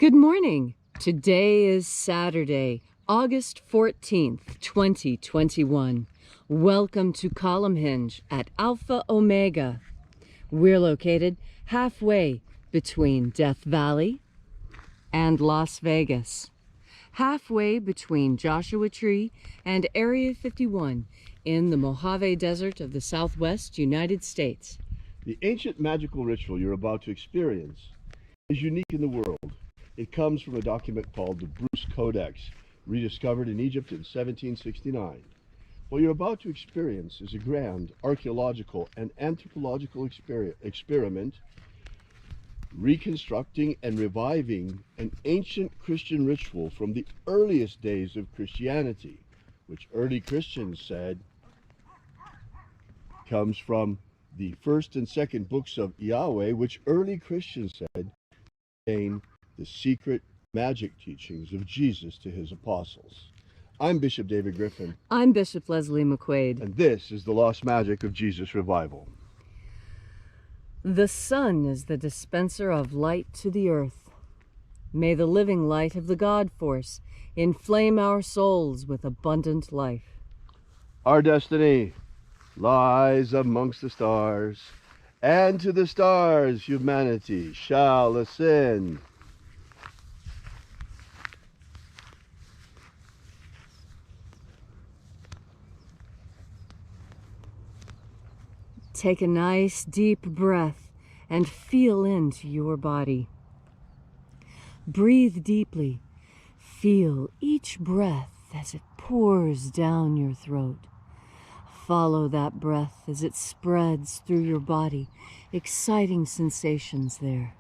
Good morning. Today is Saturday, August 14th, 2021. Welcome to Column Hinge at Alpha Omega. We're located halfway between Death Valley and Las Vegas. Halfway between Joshua Tree and Area 51 in the Mojave Desert of the Southwest United States. The ancient magical ritual you're about to experience is unique in the world. It comes from a document called the Bruce Codex, rediscovered in Egypt in 1769. What you're about to experience is a grand archaeological and anthropological experiment reconstructing and reviving an ancient Christian ritual from the earliest days of Christianity, which early Christians said comes from the first and second books of Yahweh, which early Christians said contain the secret magic teachings of Jesus to his apostles. I'm Bishop David Griffin. I'm Bishop Leslie McQuade. And this is the lost magic of Jesus revival. The sun is the dispenser of light to the earth. May the living light of the God force inflame our souls with abundant life. Our destiny lies amongst the stars, and to the stars humanity shall ascend. Take a nice deep breath and feel into your body. Breathe deeply. Feel each breath as it pours down your throat. Follow that breath as it spreads through your body, exciting sensations there.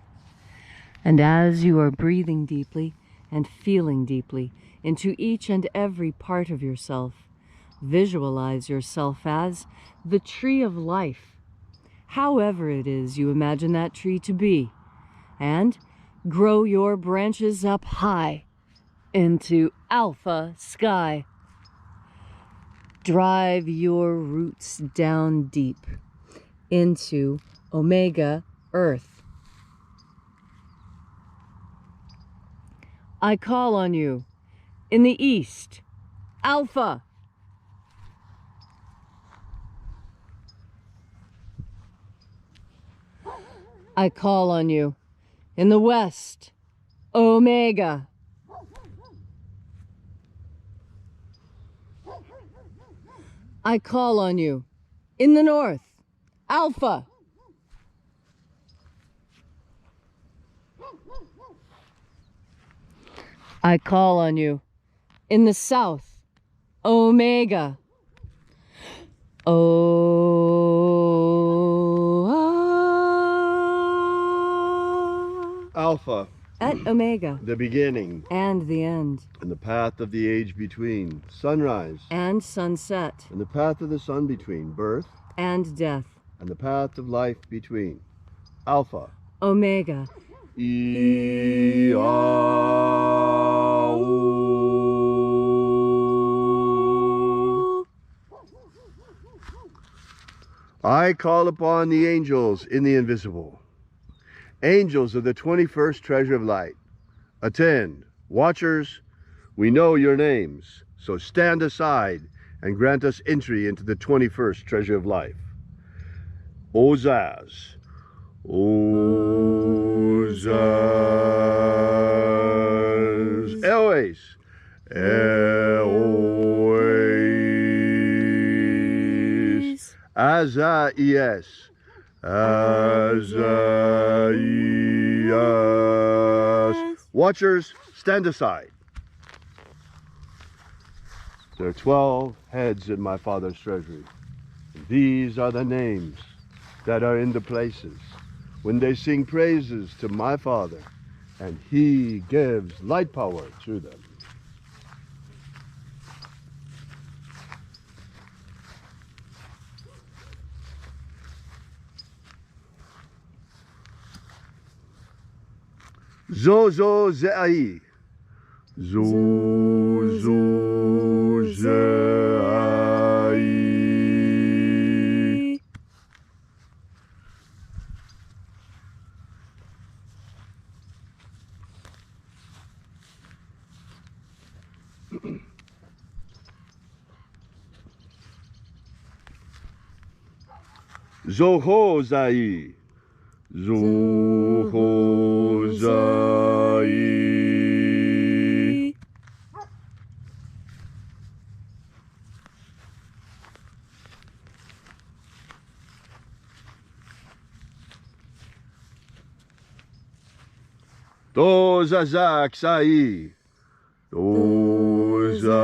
And as you are breathing deeply and feeling deeply into each and every part of yourself, visualize yourself as the tree of life, however it is you imagine that tree to be, and grow your branches up high into alpha sky. Drive your roots down deep into omega earth. I call on you in the east, alpha. I call on you in the west, omega. I call on you in the north, alpha. I call on you in the south, omega. Alpha. At omega. The beginning. And the end. And the path of the age between. Sunrise. And sunset. And the path of the sun between. Birth. And death. And the path of life between. Alpha. Omega. I call upon the angels in the invisible. Angels of the 21st treasure of light. Attend. Watchers, we know your names, so stand aside and grant us entry into the 21st treasure of life. Ozaz. Ozaz. Elois. Elois. Azaies. Azaies. Watchers, stand aside. There are 12 heads in my Father's treasury. These are the names that are in the places when they sing praises to my Father, and he gives light power to them. Zozo Ze'ai. Zozo Ze'ai. Zohozai. Zohozai. Dozazaksai. Dozazaksai.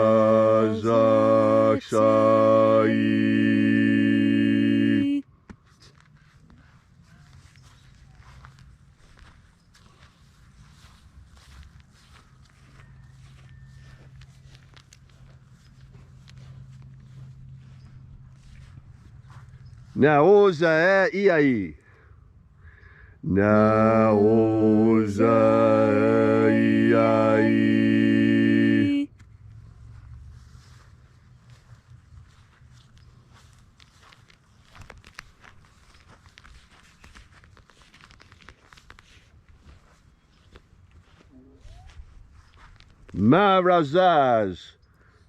Naoza iai. Naoza iai. Marazaz.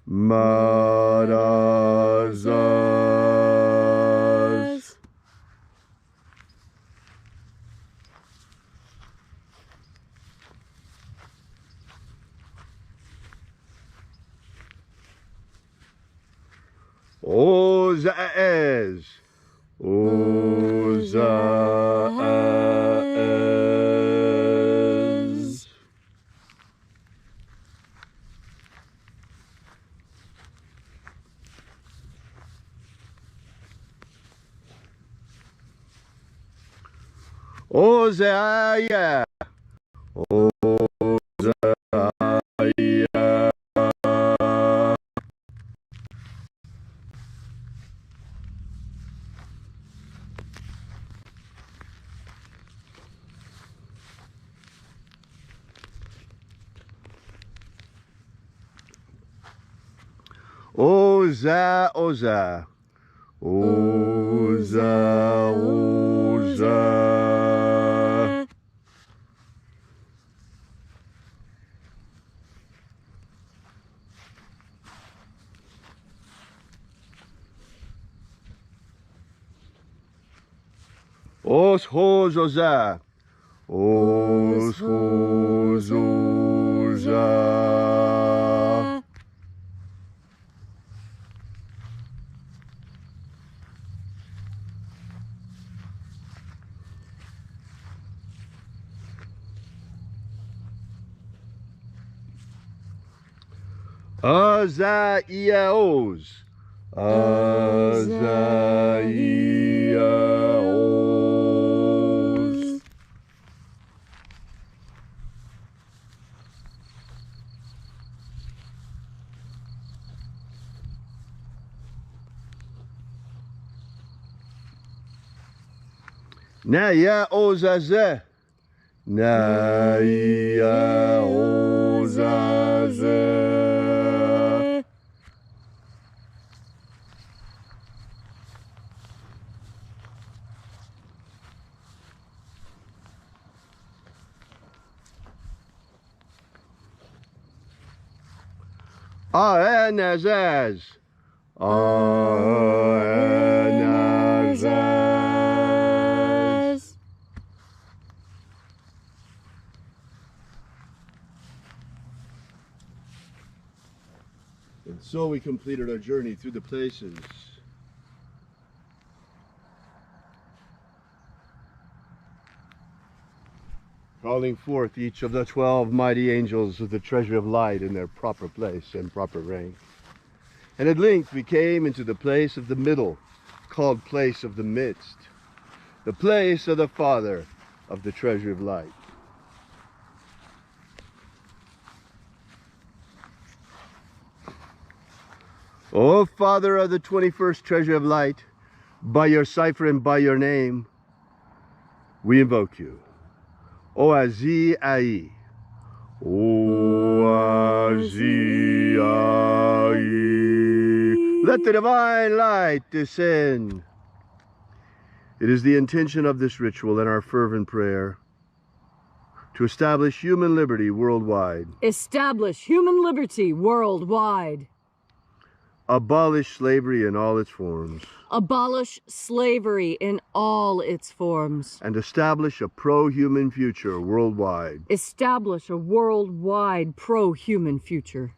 Marazaz. Ozaez. Ozaez. Ozaia. Ozaia. Oza, oza. Oza, oza. Os hozoza. Os hozoza. Azaiaos. Azaiaos. Naya ozaze. Naya ozaze. Aenazaz. Aenazaz. And so we completed our journey through the places. Calling forth each of the 12 mighty angels of the treasure of light in their proper place and proper rank. And at length we came into the place of the middle, called place of the midst, the place of the Father of the treasure of light. O Father of the 21st treasure of light, by your cipher and by your name, we invoke you. Oazi Ai. Oazi Ai. Let the divine light descend. It is the intention of this ritual and our fervent prayer to establish human liberty worldwide. Establish human liberty worldwide. Abolish slavery in all its forms. Abolish slavery in all its forms. And establish a pro-human future worldwide. Establish a worldwide pro-human future.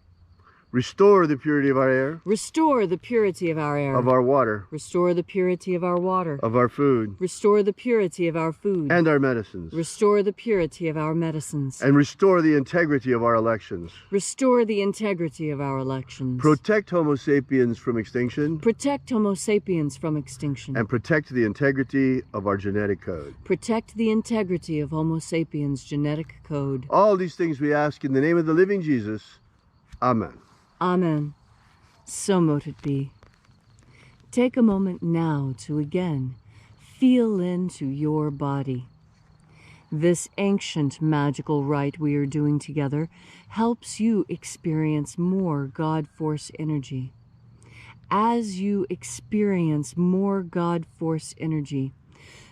Restore the purity of our air. Restore the purity of our air. Of our water. Restore the purity of our water. Of our food. Restore the purity of our food. And our medicines. Restore the purity of our medicines. And restore the integrity of our elections. Restore the integrity of our elections. Protect Homo sapiens from extinction. Protect Homo sapiens from extinction. And protect the integrity of our genetic code. Protect the integrity of Homo sapiens' genetic code. All these things we ask in the name of the living Jesus. Amen. Amen. So mote it be. Take a moment now to again feel into your body. This ancient magical rite we are doing together helps you experience more God Force energy. As you experience more God Force energy,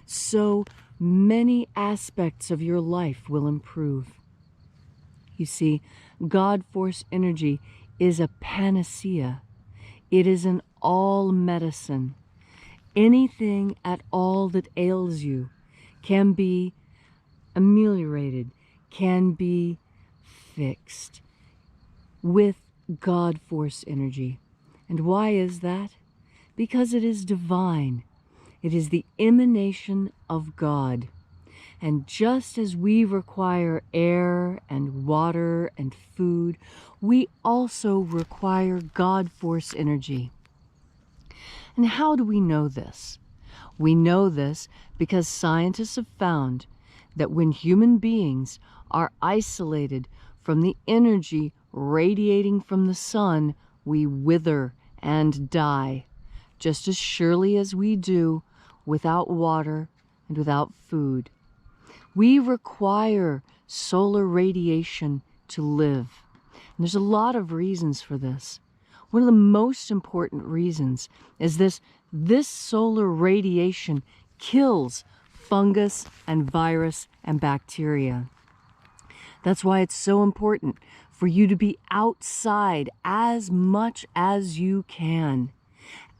so many aspects of your life will improve. You see, God Force energy is a panacea. It is an all medicine. Anything at all that ails you can be ameliorated, can be fixed with God Force energy. And why is that? Because it is divine. It is the emanation of God. And just as we require air and water and food, we also require God Force energy. And how do we know this? We know this because scientists have found that when human beings are isolated from the energy radiating from the sun, we wither and die, just as surely as we do without water and without food. We require solar radiation to live. And there's a lot of reasons for this. One of the most important reasons is this solar radiation kills fungus and virus and bacteria. That's why it's so important for you to be outside as much as you can.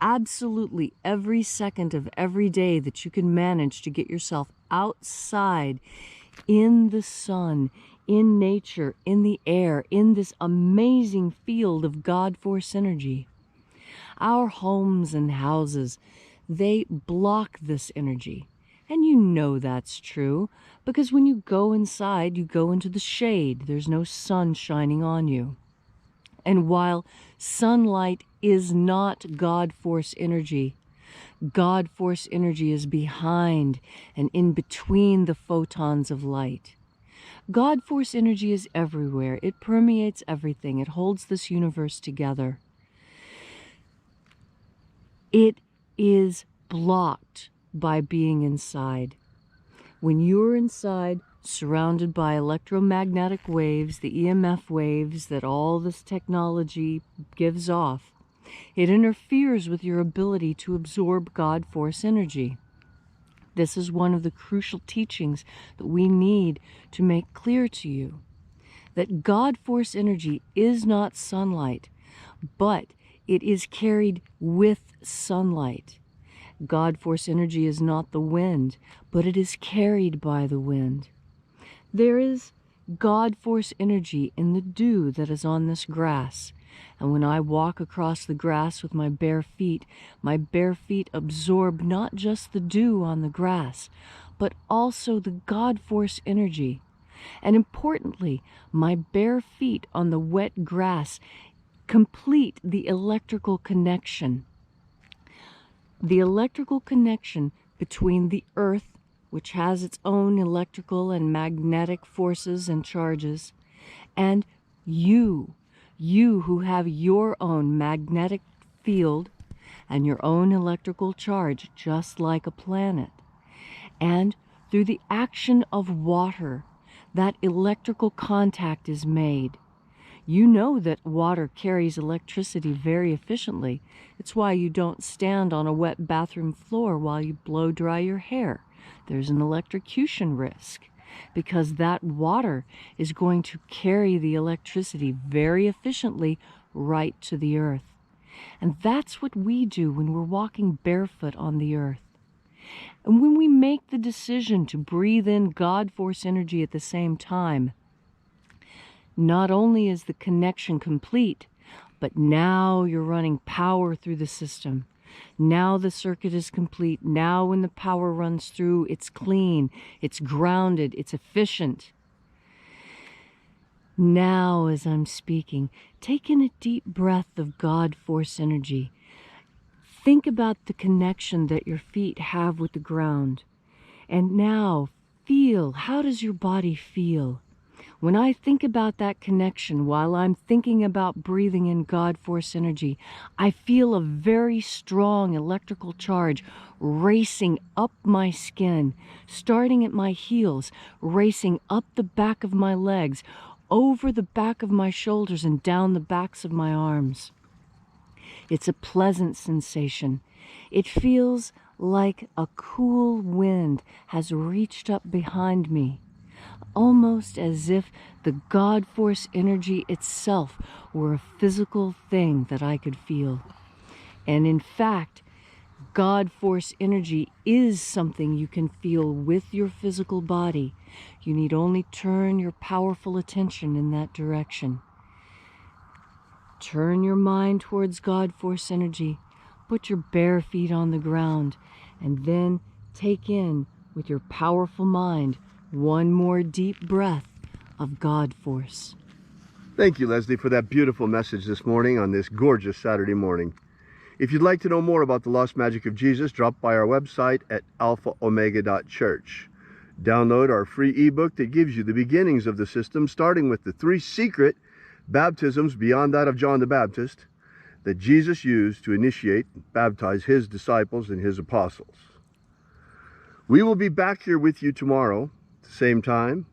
Absolutely every second of every day that you can manage to get yourself outside in the sun, in nature, in the air, in this amazing field of God Force energy. Our homes and houses, they block this energy. And you know that's true because when you go inside, you go into the shade. There's no sun shining on you. And while sunlight is not God Force energy, God Force energy is behind and in between the photons of light. God Force energy is everywhere. It permeates everything. It holds this universe together. It is blocked by being inside. When you're inside, surrounded by electromagnetic waves, the EMF waves that all this technology gives off, it interferes with your ability to absorb God Force energy. This is one of the crucial teachings that we need to make clear to you, that God Force energy is not sunlight, but it is carried with sunlight. God Force energy is not the wind, but it is carried by the wind. There is God Force energy in the dew that is on this grass. And when I walk across the grass with my bare feet absorb not just the dew on the grass, but also the God Force energy. And importantly, my bare feet on the wet grass complete the electrical connection. The electrical connection between the earth, which has its own electrical and magnetic forces and charges, and you who have your own magnetic field and your own electrical charge, just like a planet. And through the action of water, that electrical contact is made. You know that water carries electricity very efficiently. It's why you don't stand on a wet bathroom floor while you blow dry your hair. There's an electrocution risk, because that water is going to carry the electricity very efficiently right to the earth. And that's what we do when we're walking barefoot on the earth. And when we make the decision to breathe in God force energy at the same time, not only is the connection complete, but now you're running power through the system. Now the circuit is complete. Now when the power runs through, it's clean, it's grounded, it's efficient. Now, as I'm speaking, take in a deep breath of God force energy. Think about the connection that your feet have with the ground. And now feel, how does your body feel? When I think about that connection while I'm thinking about breathing in God force energy, I feel a very strong electrical charge racing up my skin, starting at my heels, racing up the back of my legs, over the back of my shoulders and down the backs of my arms. It's a pleasant sensation. It feels like a cool wind has reached up behind me, almost as if the God force energy itself were a physical thing that I could feel. And in fact, God force energy is something you can feel with your physical body. You need only turn your powerful attention in that direction. Turn your mind towards God force energy. Put your bare feet on the ground, and then take in, with your powerful mind, one more deep breath of God force. Thank you, Leslie, for that beautiful message this morning on this gorgeous Saturday morning. If you'd like to know more about the lost magic of Jesus, drop by our website at alphaomega.church. Download our free ebook that gives you the beginnings of the system, starting with the 3 secret baptisms beyond that of John the Baptist that Jesus used to initiate and baptize his disciples and his apostles. We will be back here with you tomorrow at the same time.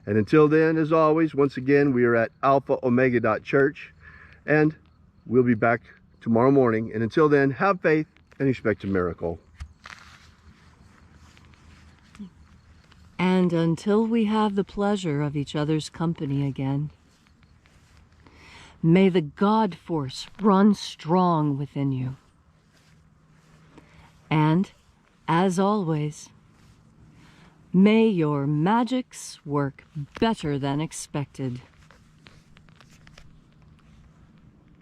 And until then, as always, once again, we are at alphaomega.church, and we'll be back tomorrow morning. And until then, have faith and expect a miracle. And until we have the pleasure of each other's company again, may the God force run strong within you. And, as always, may your magics work better than expected.